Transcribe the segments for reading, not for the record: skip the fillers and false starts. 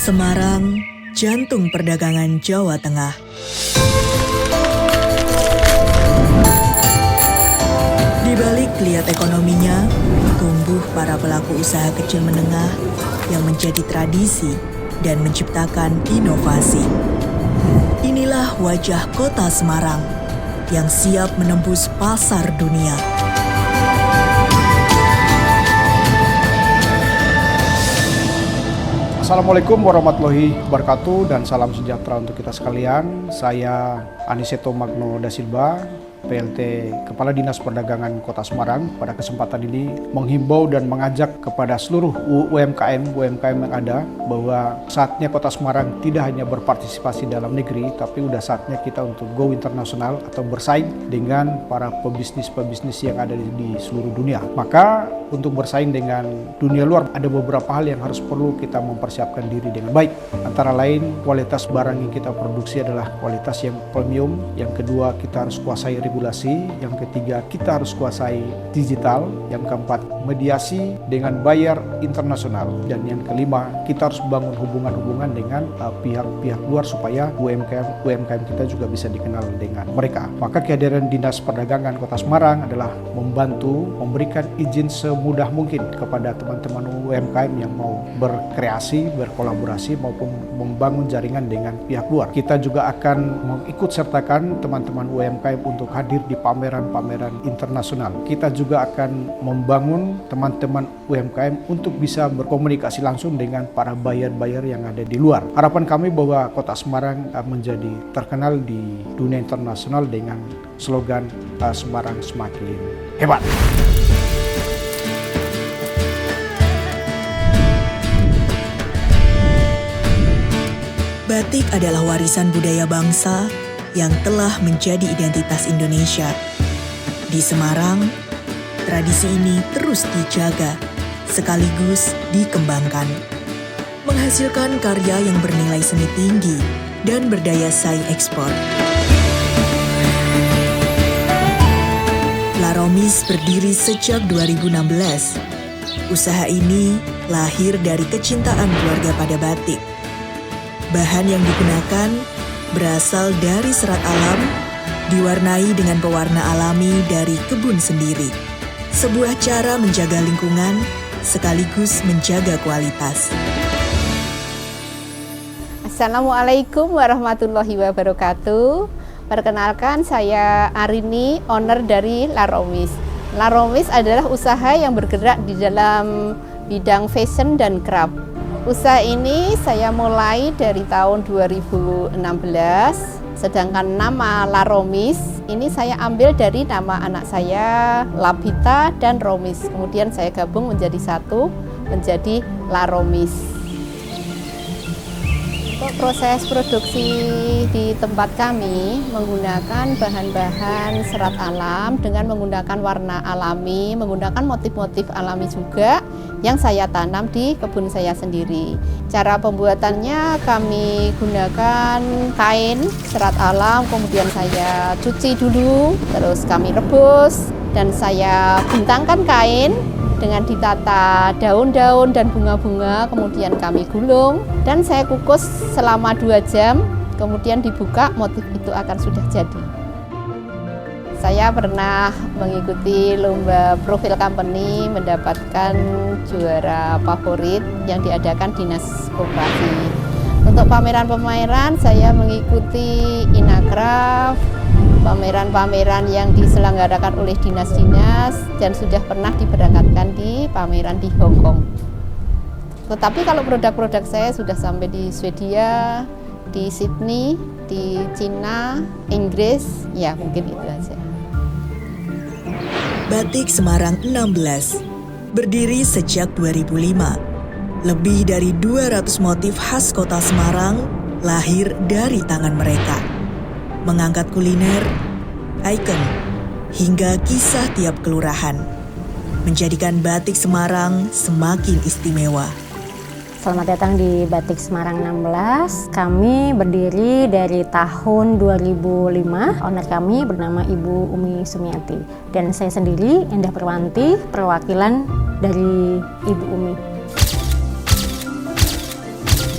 Semarang, jantung perdagangan Jawa Tengah. Di balik geliat ekonominya, tumbuh para pelaku usaha kecil menengah yang menjadi tradisi dan menciptakan inovasi. Inilah wajah kota Semarang yang siap menembus pasar dunia. Assalamualaikum warahmatullahi wabarakatuh dan salam sejahtera untuk kita sekalian. Saya Aniseto Magno da Silva, PLT Kepala Dinas Perdagangan Kota Semarang. Pada kesempatan ini menghimbau dan mengajak kepada seluruh UMKM yang ada bahwa saatnya Kota Semarang tidak hanya berpartisipasi dalam negeri, tapi udah saatnya kita untuk go internasional atau bersaing dengan para pebisnis yang ada di seluruh dunia. Maka untuk bersaing dengan dunia luar ada beberapa hal yang harus perlu kita mempersiapkan diri dengan baik. Antara lain kualitas barang yang kita produksi adalah kualitas yang premium. Yang kedua, kita harus kuasai regulasi. Yang ketiga, kita harus kuasai digital. Yang keempat, mediasi dengan buyer internasional. Dan yang kelima, kita harus bangun hubungan-hubungan dengan pihak-pihak luar supaya UMKM kita juga bisa dikenal dengan mereka. Maka kehadiran Dinas Perdagangan Kota Semarang adalah membantu memberikan izin semudah mungkin kepada teman-teman UMKM yang mau berkreasi, berkolaborasi maupun membangun jaringan dengan pihak luar. Kita juga akan mengikut sertakan teman-teman UMKM untuk hadir di pameran-pameran internasional. Kita juga akan membangun teman-teman UMKM untuk bisa berkomunikasi langsung dengan para buyer-buyer yang ada di luar. Harapan kami bahwa Kota Semarang menjadi terkenal di dunia internasional dengan slogan Semarang semakin hebat. Batik adalah warisan budaya bangsa yang telah menjadi identitas Indonesia. Di Semarang, tradisi ini terus dijaga, sekaligus dikembangkan. Menghasilkan karya yang bernilai seni tinggi dan berdaya saing ekspor. Laromis berdiri sejak 2016. Usaha ini lahir dari kecintaan keluarga pada batik. Bahan yang digunakan berasal dari serat alam, diwarnai dengan pewarna alami dari kebun sendiri. Sebuah cara menjaga lingkungan sekaligus menjaga kualitas. Assalamualaikum warahmatullahi wabarakatuh. Perkenalkan, saya Arini, owner dari Laromis. Laromis adalah usaha yang bergerak di dalam bidang fashion dan craft. Usaha ini saya mulai dari tahun 2016, sedangkan nama Laromis ini saya ambil dari nama anak saya, Labita dan Romis. Kemudian saya gabung menjadi satu, menjadi Laromis. Untuk proses produksi di tempat kami menggunakan bahan-bahan serat alam dengan menggunakan warna alami, menggunakan motif-motif alami juga yang saya tanam di kebun saya sendiri. Cara pembuatannya kami gunakan kain serat alam, kemudian saya cuci dulu, terus kami rebus dan saya bentangkan kain dengan ditata daun-daun dan bunga-bunga, kemudian kami gulung dan saya kukus selama 2 jam, kemudian dibuka, motif itu akan sudah jadi. Saya pernah mengikuti lomba profil company, mendapatkan juara favorit yang diadakan Dinas Koperasi. Untuk pameran-pameran saya mengikuti Inakraf, pameran-pameran yang diselenggarakan oleh dinas-dinas dan sudah pernah diberangkatkan di pameran di Hong Kong. Tetapi kalau produk-produk saya sudah sampai di Swedia, di Sydney, di Cina, Inggris, ya mungkin itu aja. Batik Semarang 16 berdiri sejak 2005. Lebih dari 200 motif khas kota Semarang lahir dari tangan mereka. Mengangkat kuliner, ikon, hingga kisah tiap kelurahan. Menjadikan batik Semarang semakin istimewa. Selamat datang di Batik Semarang 16. Kami berdiri dari tahun 2005. Owner kami bernama Ibu Umi Sumiati. Dan saya sendiri, Endah Perwanti, perwakilan dari Ibu Umi.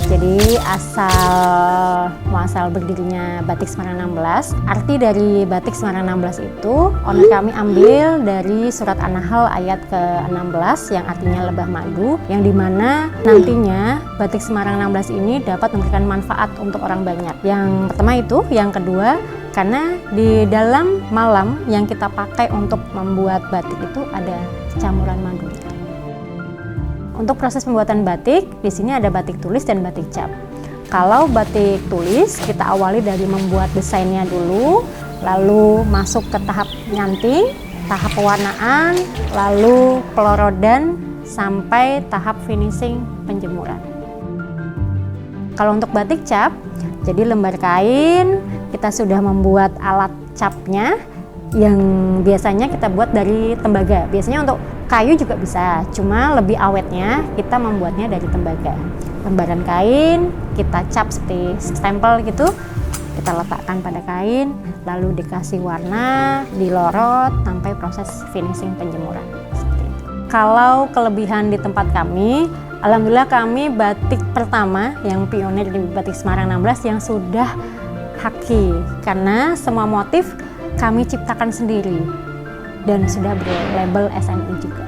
Jadi Jadi muasal berdirinya Batik Semarang 16. Arti dari Batik Semarang 16 itu owner kami ambil dari surat An-Nahl ayat ke-16 yang artinya lebah madu, yang dimana nantinya Batik Semarang 16 ini dapat memberikan manfaat untuk orang banyak. Yang pertama itu, yang kedua karena di dalam malam yang kita pakai untuk membuat batik itu ada campuran madu. Untuk proses pembuatan batik, di sini ada batik tulis dan batik cap. Kalau batik tulis, kita awali dari membuat desainnya dulu, lalu masuk ke tahap nyanting, tahap pewarnaan, lalu pelorodan, sampai tahap finishing penjemuran. Kalau untuk batik cap, jadi lembar kain, kita sudah membuat alat capnya, yang biasanya kita buat dari tembaga. Biasanya untuk kayu juga bisa, cuma lebih awetnya kita membuatnya dari tembaga. Lembaran kain kita cap seperti stempel gitu, kita letakkan pada kain, lalu dikasih warna, dilorot sampai proses finishing penjemuran. Seperti itu. Kalau kelebihan di tempat kami, alhamdulillah kami batik pertama yang pionir di Batik Semarang 16 yang sudah haki, karena semua motif kami ciptakan sendiri dan sudah berlabel SNI juga.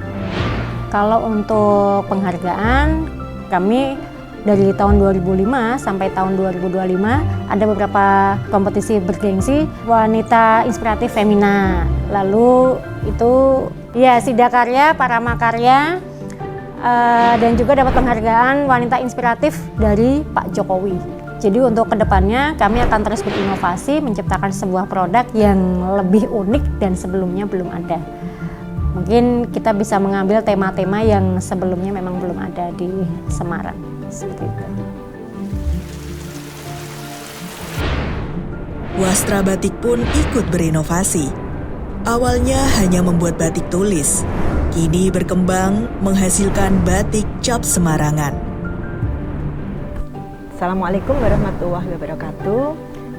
Kalau untuk penghargaan, kami dari tahun 2005 sampai tahun 2025 ada beberapa kompetisi bergengsi wanita inspiratif Femina. Lalu itu ya Sidakarya, Paramakarya, dan juga dapat penghargaan wanita inspiratif dari Pak Jokowi. Jadi untuk kedepannya kami akan terus berinovasi, menciptakan sebuah produk yang lebih unik dan sebelumnya belum ada. Mungkin kita bisa mengambil tema-tema yang sebelumnya memang belum ada di Semarang, seperti itu. Wastra Batik pun ikut berinovasi. Awalnya hanya membuat batik tulis, kini berkembang menghasilkan batik cap Semarangan. Assalamualaikum warahmatullahi wabarakatuh.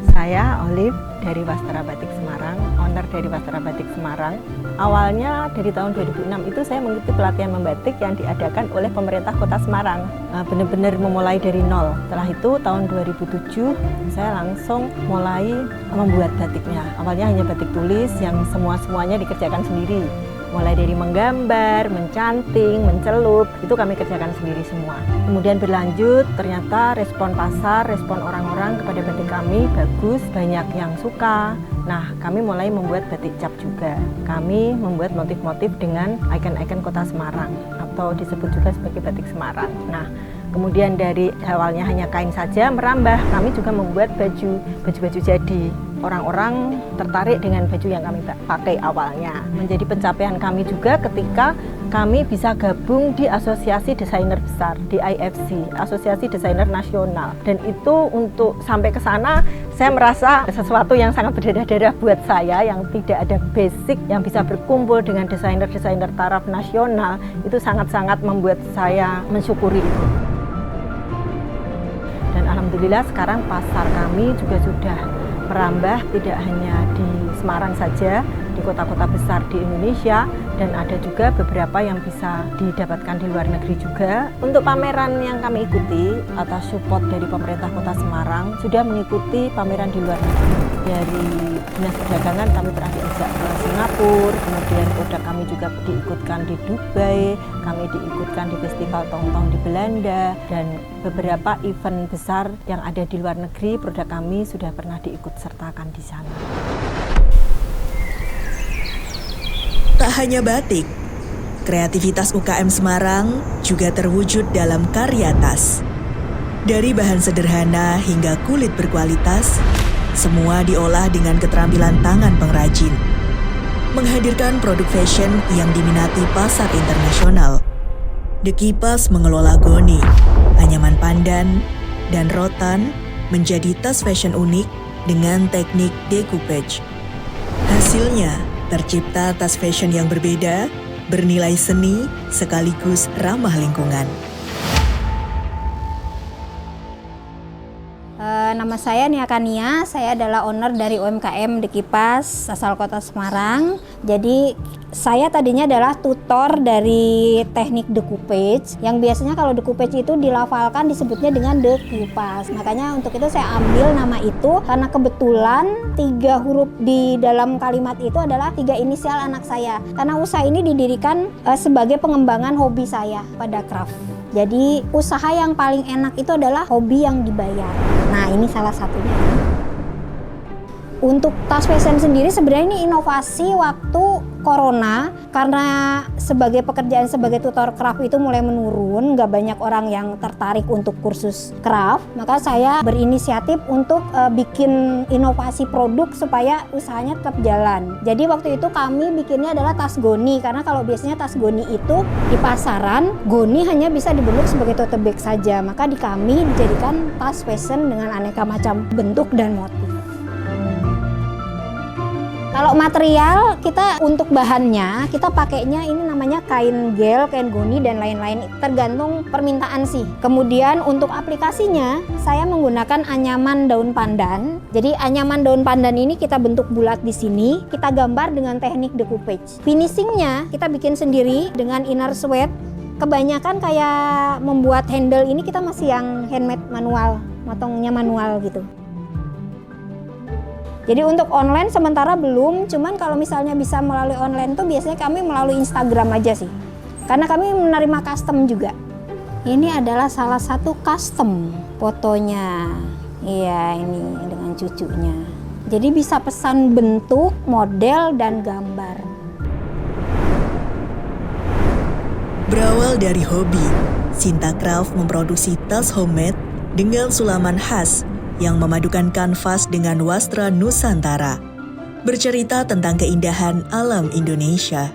Saya Olive dari Wastra Batik Semarang, owner dari Wastra Batik Semarang. Awalnya dari tahun 2006 itu saya mengikuti pelatihan membatik yang diadakan oleh pemerintah Kota Semarang. Benar-benar memulai dari nol. Setelah itu tahun 2007 saya langsung mulai membuat batiknya. Awalnya hanya batik tulis yang semuanya dikerjakan sendiri. Mulai dari menggambar, mencanting, mencelup, itu kami kerjakan sendiri semua. Kemudian berlanjut, ternyata respon pasar, respon orang-orang kepada batik kami bagus, banyak yang suka. Nah, kami mulai membuat batik cap juga. Kami membuat motif-motif dengan ikon-ikon Kota Semarang, atau disebut juga sebagai batik Semarang. Nah, kemudian dari awalnya hanya kain saja, merambah, kami juga membuat baju-baju jadi. Orang-orang tertarik dengan baju yang kami pakai awalnya. Menjadi pencapaian kami juga ketika kami bisa gabung di Asosiasi Desainer Besar, di IFC, Asosiasi Desainer Nasional. Dan itu untuk sampai ke sana, saya merasa sesuatu yang sangat berdarah-darah buat saya, yang tidak ada basic, yang bisa berkumpul dengan desainer-desainer taraf nasional, itu sangat-sangat membuat saya mensyukuri itu. Dan alhamdulillah sekarang pasar kami juga sudah merambah tidak hanya di Semarang saja, di kota-kota besar di Indonesia, dan ada juga beberapa yang bisa didapatkan di luar negeri juga. Untuk pameran yang kami ikuti atas support dari pemerintah Kota Semarang, sudah mengikuti pameran di luar negeri. Dari Dinas Perdagangan kami pernah diajak ke Singapura, kemudian produk kami juga diikutkan di Dubai, kami diikutkan di Festival Tong-Tong di Belanda, dan beberapa event besar yang ada di luar negeri, produk kami sudah pernah diikut sertakan di sana. Tak hanya batik, kreativitas UKM Semarang juga terwujud dalam karya tas. Dari bahan sederhana hingga kulit berkualitas, semua diolah dengan keterampilan tangan pengrajin. Menghadirkan produk fashion yang diminati pasar internasional. The Kipas mengelola goni, anyaman pandan, dan rotan menjadi tas fashion unik dengan teknik decoupage. Hasilnya, tercipta tas fashion yang berbeda, bernilai seni, sekaligus ramah lingkungan. Nama saya Nia Kania, saya adalah owner dari UMKM Dekipas asal Kota Semarang. Jadi saya tadinya adalah tutor dari teknik decoupage, yang biasanya kalau decoupage itu dilafalkan disebutnya dengan dekipas. Makanya untuk itu saya ambil nama itu karena kebetulan 3 huruf di dalam kalimat itu adalah 3 inisial anak saya. Karena usaha ini didirikan sebagai pengembangan hobi saya pada craft. Jadi usaha yang paling enak itu adalah hobi yang dibayar. Nah, ini salah satunya. Untuk tas fashion sendiri sebenarnya ini inovasi waktu corona, karena sebagai pekerjaan sebagai tutor craft itu mulai menurun, nggak banyak orang yang tertarik untuk kursus craft, maka saya berinisiatif untuk bikin inovasi produk supaya usahanya tetap jalan. Jadi waktu itu kami bikinnya adalah tas goni, karena kalau biasanya tas goni itu di pasaran, goni hanya bisa dibentuk sebagai tote bag saja, maka di kami dijadikan tas fashion dengan aneka macam bentuk dan motif. Kalau material kita untuk bahannya kita pakainya ini namanya kain gel, kain goni dan lain-lain, tergantung permintaan sih. Kemudian untuk aplikasinya saya menggunakan anyaman daun pandan. Jadi anyaman daun pandan ini kita bentuk bulat di sini, kita gambar dengan teknik decoupage. Finishingnya kita bikin sendiri dengan inner sweat. Kebanyakan kayak membuat handle ini kita masih yang handmade manual, motongnya manual gitu. Jadi untuk online sementara belum, cuman kalau misalnya bisa melalui online tuh biasanya kami melalui Instagram aja sih. Karena kami menerima custom juga. Ini adalah salah satu custom fotonya. Iya, ini dengan cucunya. Jadi bisa pesan bentuk, model, dan gambar. Berawal dari hobi, Sinta Craft memproduksi tas homemade dengan sulaman khas yang memadukan kanvas dengan wastra Nusantara, bercerita tentang keindahan alam Indonesia.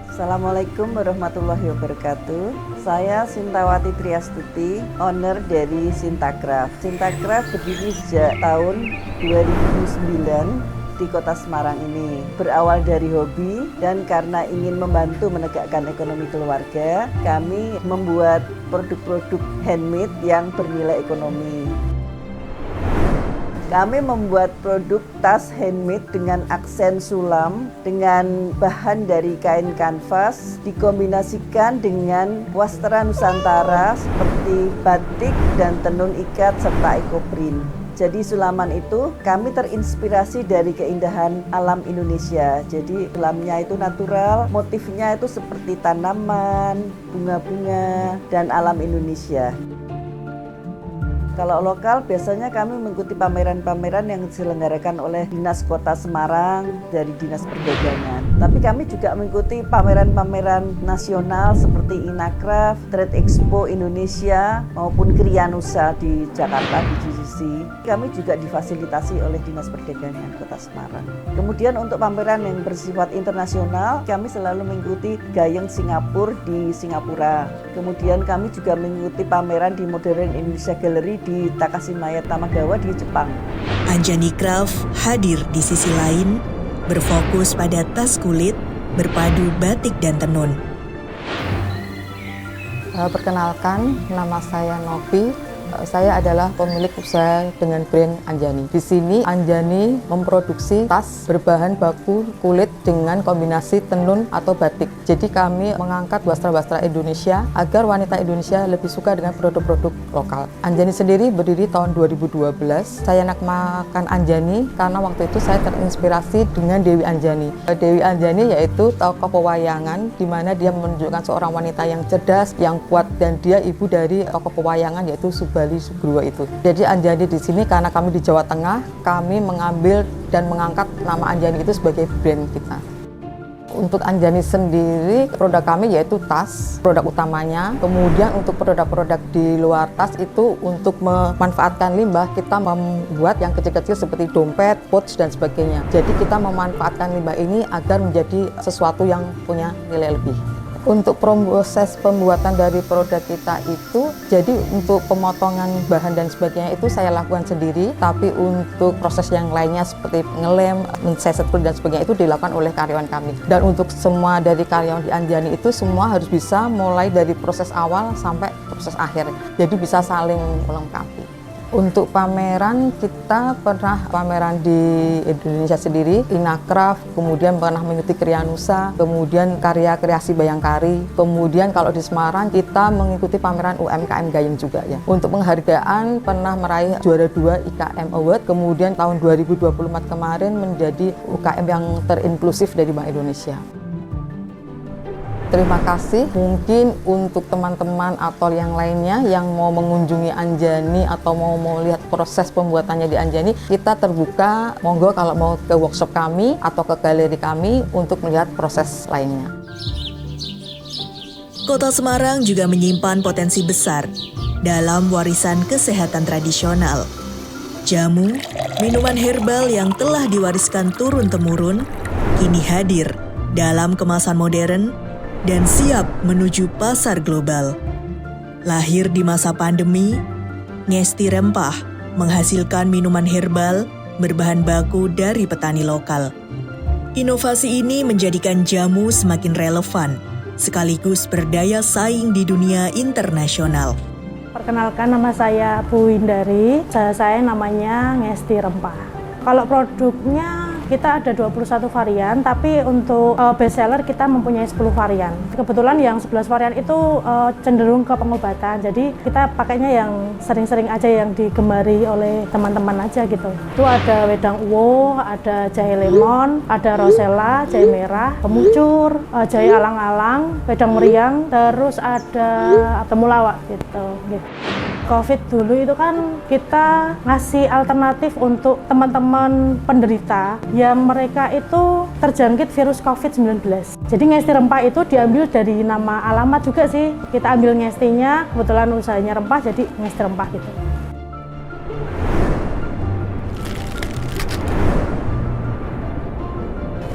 Assalamualaikum warahmatullahi wabarakatuh. Saya Sintawati Triastuti, owner dari Sinta Craft. Sinta Craft berdiri sejak tahun 2009 di Kota Semarang ini. Berawal dari hobi dan karena ingin membantu menegakkan ekonomi keluarga, kami membuat produk-produk handmade yang bernilai ekonomi. Kami membuat produk tas handmade dengan aksen sulam, dengan bahan dari kain kanvas, dikombinasikan dengan wastra Nusantara seperti batik dan tenun ikat serta ekoprint. Jadi sulaman itu kami terinspirasi dari keindahan alam Indonesia. Jadi sulamnya itu natural, motifnya itu seperti tanaman, bunga-bunga, dan alam Indonesia. Kalau lokal biasanya kami mengikuti pameran-pameran yang diselenggarakan oleh Dinas Kota Semarang dari Dinas Perdagangan. Tapi kami juga mengikuti pameran-pameran nasional seperti Inacraft, Trade Expo Indonesia maupun Krianusa di Jakarta di GCC. Kami juga difasilitasi oleh Dinas Perdagangan Kota Semarang. Kemudian untuk pameran yang bersifat internasional, kami selalu mengikuti Gayeng Singapura di Singapura. Kemudian kami juga mengikuti pameran di Modern Indonesia Gallery di Takashimaya Tamagawa di Jepang. Anjani Craft hadir di sisi lain, berfokus pada tas kulit, berpadu batik dan tenun. Perkenalkan, nama saya Novi. Saya adalah pemilik usaha dengan brand Anjani. Di sini Anjani memproduksi tas berbahan baku kulit dengan kombinasi tenun atau batik. Jadi kami mengangkat wastra-wastra Indonesia agar wanita Indonesia lebih suka dengan produk-produk lokal. Anjani sendiri berdiri tahun 2012. Saya namakan Anjani karena waktu itu saya terinspirasi dengan Dewi Anjani. Dewi Anjani yaitu tokoh pewayangan di mana dia menunjukkan seorang wanita yang cerdas, yang kuat, dan dia ibu dari tokoh pewayangan yaitu Bali Sugruwa itu. Jadi Anjani di sini karena kami di Jawa Tengah, kami mengambil dan mengangkat nama Anjani itu sebagai brand kita. Untuk Anjani sendiri, produk kami yaitu tas, produk utamanya. Kemudian untuk produk-produk di luar tas itu untuk memanfaatkan limbah, kita membuat yang kecil-kecil seperti dompet, pouch, dan sebagainya. Jadi kita memanfaatkan limbah ini agar menjadi sesuatu yang punya nilai lebih. Untuk proses pembuatan dari produk kita itu, jadi untuk pemotongan bahan dan sebagainya itu saya lakukan sendiri, tapi untuk proses yang lainnya seperti ngelem, menseset kulit dan sebagainya itu dilakukan oleh karyawan kami. Dan untuk semua dari karyawan di Anjani itu semua harus bisa mulai dari proses awal sampai proses akhir, jadi bisa saling melengkapi. Untuk pameran, kita pernah pameran di Indonesia sendiri, Inacraft, kemudian pernah mengikuti Krianusa, kemudian karya kreasi Bayangkari. Kemudian kalau di Semarang kita mengikuti pameran UMKM Gayeng juga ya. Untuk penghargaan pernah meraih juara 2 IKM Award, kemudian tahun 2024 kemarin menjadi UKM yang terinklusif dari Bank Indonesia. Terima kasih. Mungkin untuk teman-teman atau yang lainnya yang mau mengunjungi Anjani atau mau melihat proses pembuatannya di Anjani, kita terbuka, monggo kalau mau ke workshop kami atau ke galeri kami untuk melihat proses lainnya. Kota Semarang juga menyimpan potensi besar dalam warisan kesehatan tradisional. Jamu, minuman herbal yang telah diwariskan turun-temurun, kini hadir dalam kemasan modern dan siap menuju pasar global. Lahir di masa pandemi, Ngesti Rempah menghasilkan minuman herbal berbahan baku dari petani lokal. Inovasi ini menjadikan jamu semakin relevan, sekaligus berdaya saing di dunia internasional. Perkenalkan, nama saya Bu Windari, saya namanya Ngesti Rempah. Kalau produknya kita ada 21 varian, tapi untuk best seller kita mempunyai 10 varian. Kebetulan yang 11 varian itu cenderung ke pengobatan, jadi kita pakainya yang sering-sering aja, yang digemari oleh teman-teman aja gitu. Itu ada wedang uwo, ada jahe lemon, ada rosella, jahe merah, kemucur, jahe alang-alang, wedang meriang, terus ada temulawak gitu. COVID dulu itu kan kita ngasih alternatif untuk teman-teman penderita yang mereka itu terjangkit virus COVID-19. Jadi Ngesti Rempah itu diambil dari nama alamat juga sih. Kita ambil Ngestinya, kebetulan usahanya rempah jadi Ngesti Rempah gitu.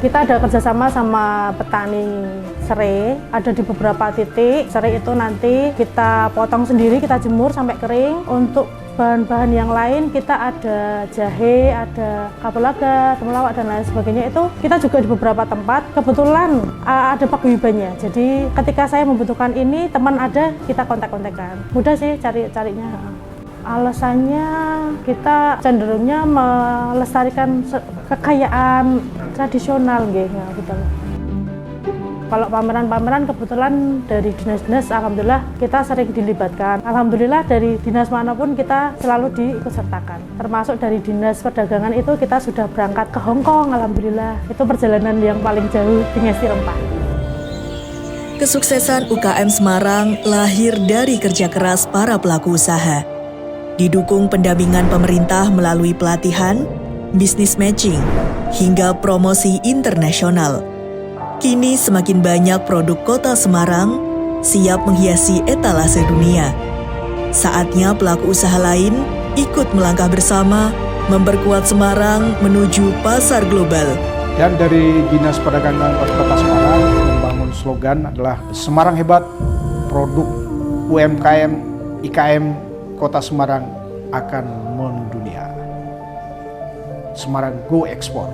Kita ada kerjasama sama petani serai, ada di beberapa titik. Serai itu nanti kita potong sendiri, kita jemur sampai kering. Untuk bahan-bahan yang lain kita ada jahe, ada kapulaga, temulawak dan lain sebagainya. Itu kita juga di beberapa tempat. Kebetulan ada paguyubannya. Jadi ketika saya membutuhkan ini, teman ada, kita kontak-kontakan. Mudah sih carinya. Alasannya kita cenderungnya melestarikan kekayaan tradisional gitu. Kalau pameran-pameran kebetulan dari dinas-dinas, alhamdulillah kita sering dilibatkan. Alhamdulillah dari dinas manapun kita selalu diikutsertakan. Termasuk dari dinas perdagangan itu kita sudah berangkat ke Hong Kong, alhamdulillah. Itu perjalanan yang paling jauh di Ngesti Rempah. Kesuksesan UKM Semarang lahir dari kerja keras para pelaku usaha. Didukung pendampingan pemerintah melalui pelatihan, bisnis matching, hingga promosi internasional. Kini semakin banyak produk Kota Semarang siap menghiasi etalase dunia. Saatnya pelaku usaha lain ikut melangkah bersama memperkuat Semarang menuju pasar global. Dan dari Dinas Perdagangan Kota Semarang membangun slogan adalah Semarang Hebat, produk UMKM, IKM Kota Semarang akan mendunia. Semarang Go Ekspor.